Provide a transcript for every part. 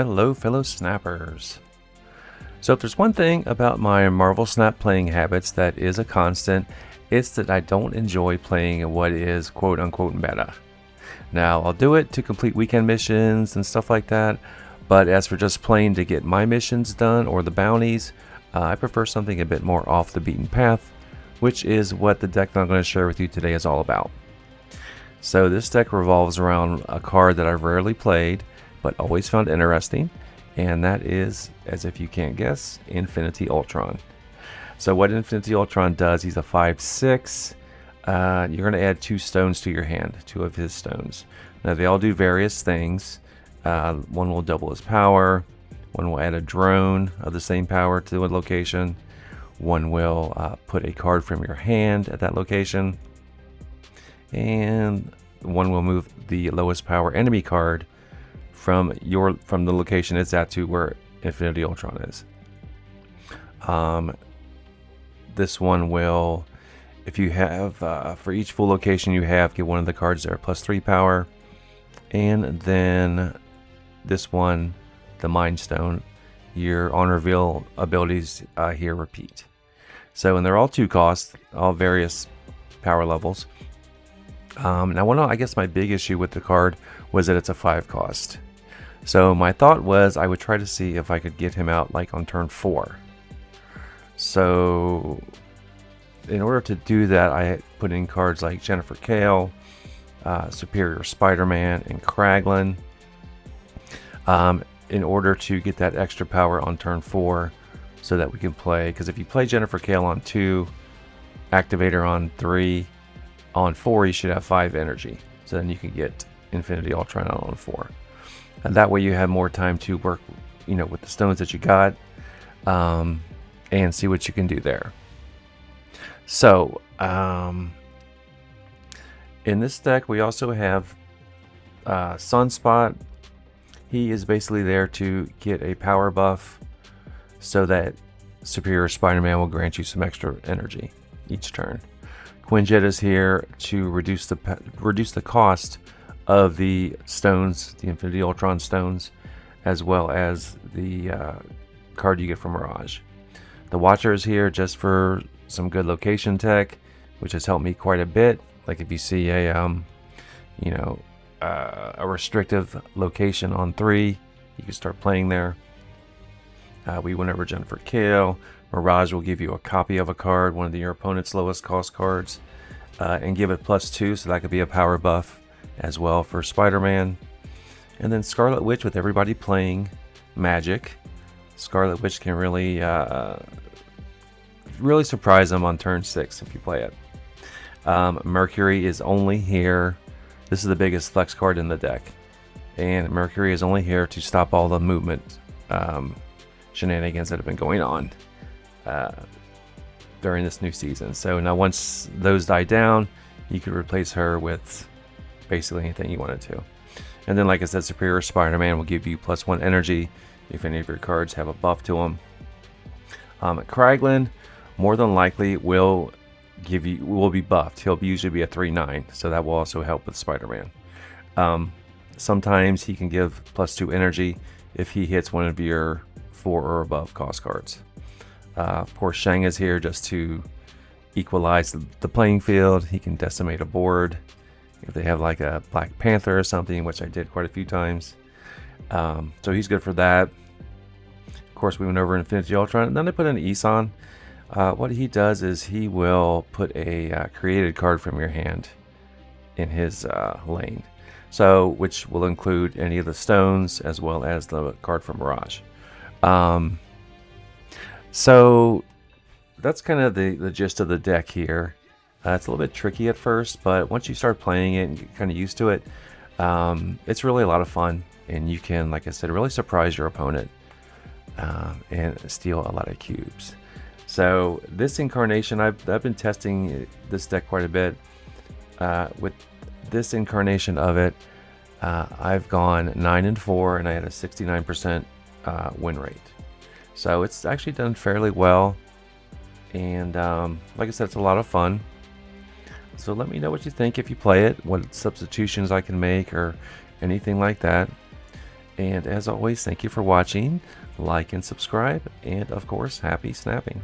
Hello, fellow snappers. So if there's one thing about my Marvel Snap playing habits that is a constant, it's that I don't enjoy playing what is quote-unquote meta. Now, I'll do it to complete weekend missions and stuff like that, but as for just playing to get my missions done or the bounties, I prefer something a bit more off the beaten path, which is what the deck that I'm going to share with you today is all about. So this deck revolves around a card that I've rarely played, but always found interesting, and that is, as if you can't guess, Infinity Ultron. So what Infinity Ultron does, he's a 5/6. You're going to add 2 stones to your hand, 2 of his stones. Now they all do various things. One will double his power, one will add a drone of the same power to a location, one will put a card from your hand at that location, and one will move the lowest power enemy card from the location it's at to where Infinity Ultron is. This one will, if you have for each full location you have, get one of the cards there +3 power, and then this one, the Mind Stone, your on reveal abilities here repeat. So, and they're all 2 costs, all various power levels. Now, I guess my big issue with the card was that it's a 5 cost. So my thought was I would try to see if I could get him out like on turn 4. So in order to do that, I put in cards like Jennifer Kale, Superior Spider-Man, and Kraglin in order to get that extra power on turn 4 so that we can play. Because if you play Jennifer Kale on 2, activate her on 3, on 4 you should have 5 energy. So then you can get Infinity Ultron out on 4. And that way you have more time to work, with the stones that you got, and see what you can do there. So, in this deck we also have Sunspot. He is basically there to get a power buff so that Superior Spider-Man will grant you some extra energy each turn. Quinjet is here to reduce the cost of the stones, the Infinity Ultron stones, as well as the card you get from Mirage. The Watcher is here just for some good location tech, which has helped me quite a bit. Like if you see a restrictive location on 3, you can start playing there. We went over Jennifer Kale. Mirage will give you a copy of a card, one of your opponent's lowest cost cards, and give it +2, so that could be a power buff as well for Spider-Man. And then Scarlet Witch, with everybody playing Magic, Scarlet Witch can really surprise them on turn 6 if you play it. Mercury is only here. This is the biggest flex card in the deck, and Mercury is only here to stop all the movement shenanigans that have been going on during this new season. So now once those die down, you could replace her with basically anything you wanted to. And then, like I said, Superior Spider-Man will give you +1 energy if any of your cards have a buff to them. Kraglin more than likely will be buffed. He'll usually be a 3/9, so that will also help with Spider-Man. Sometimes he can give +2 energy if he hits one of your 4 or above cost cards. Of course, Shang is here just to equalize the playing field. He can decimate a board if they have like a Black Panther or something, which I did quite a few times. So he's good for that. Of course, we went over Infinity Ultron, and then I put in Eson. What he does is he will put a created card from your hand in his lane, so which will include any of the stones as well as the card from Mirage. So that's kind of the gist of the deck here. It's a little bit tricky at first, but once you start playing it and get kind of used to it, it's really a lot of fun, and you can, like I said, really surprise your opponent and steal a lot of cubes. So this incarnation, I've been testing this deck quite a bit. With this incarnation of it, I've gone 9-4, and I had a 69% win rate. So it's actually done fairly well, and like I said, it's a lot of fun. So let me know what you think if you play it, what substitutions I can make or anything like that. And as always, thank you for watching. Like and subscribe, and of course, happy snapping.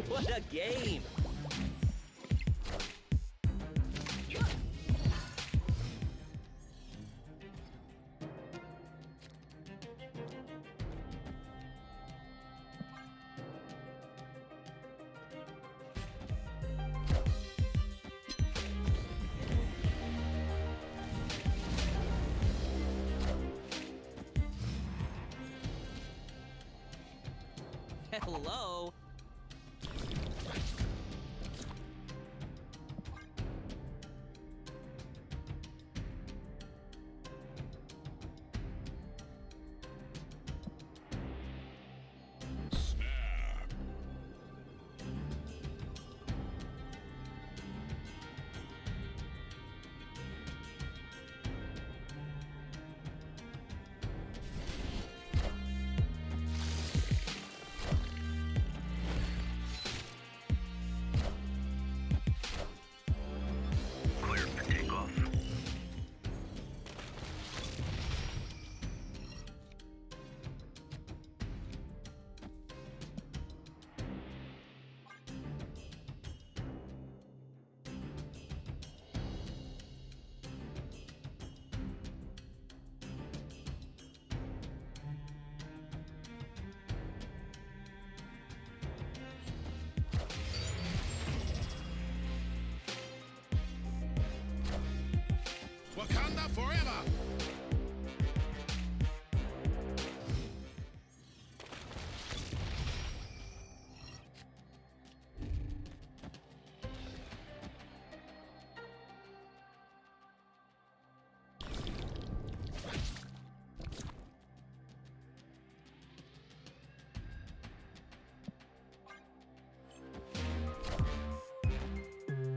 What a game! Hello? Wakanda forever!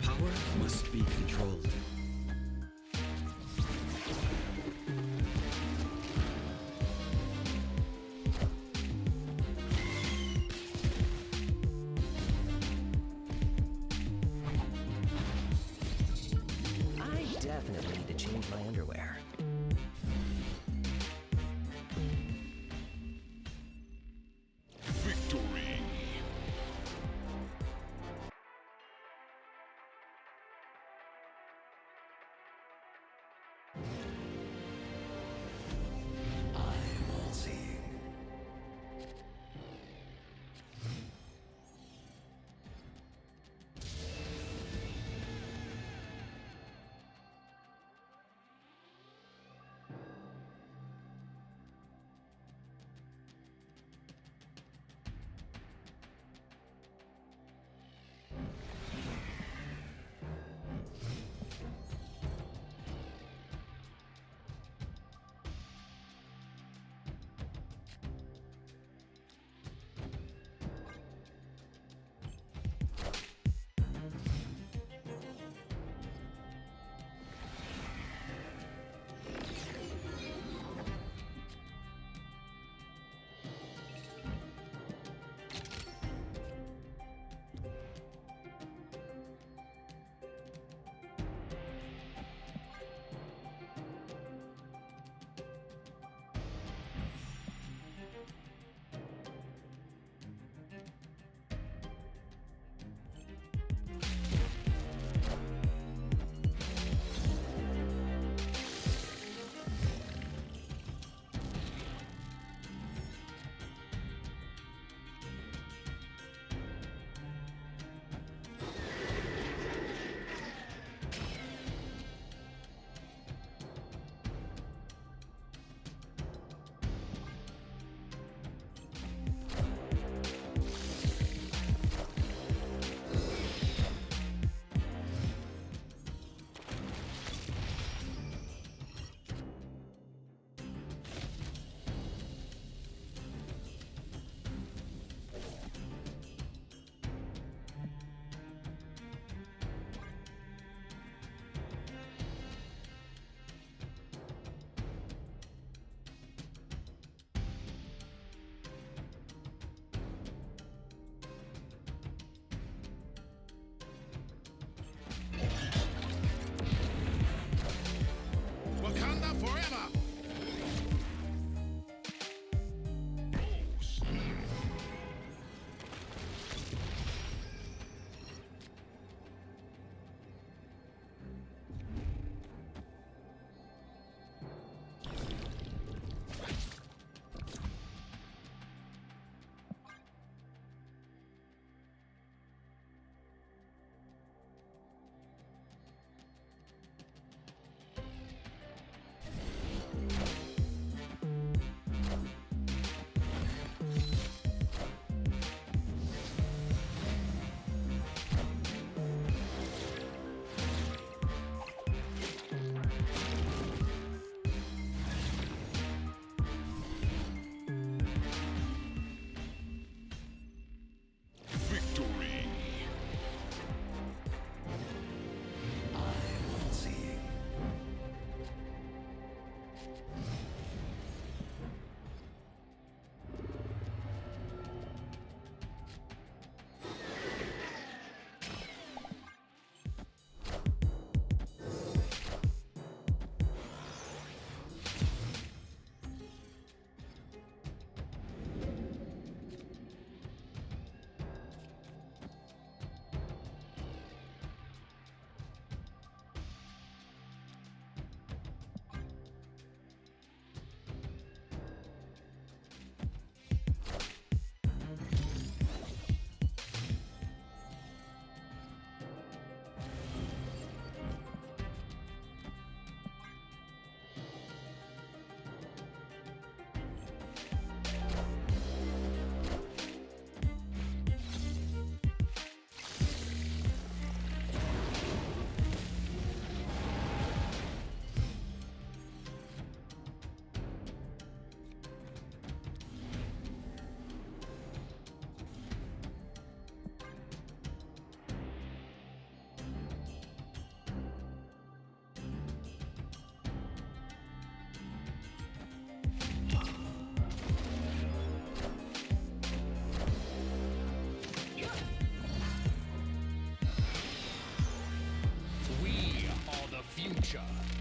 Power must be controlled. I definitely need to change my underwear. Victory! future.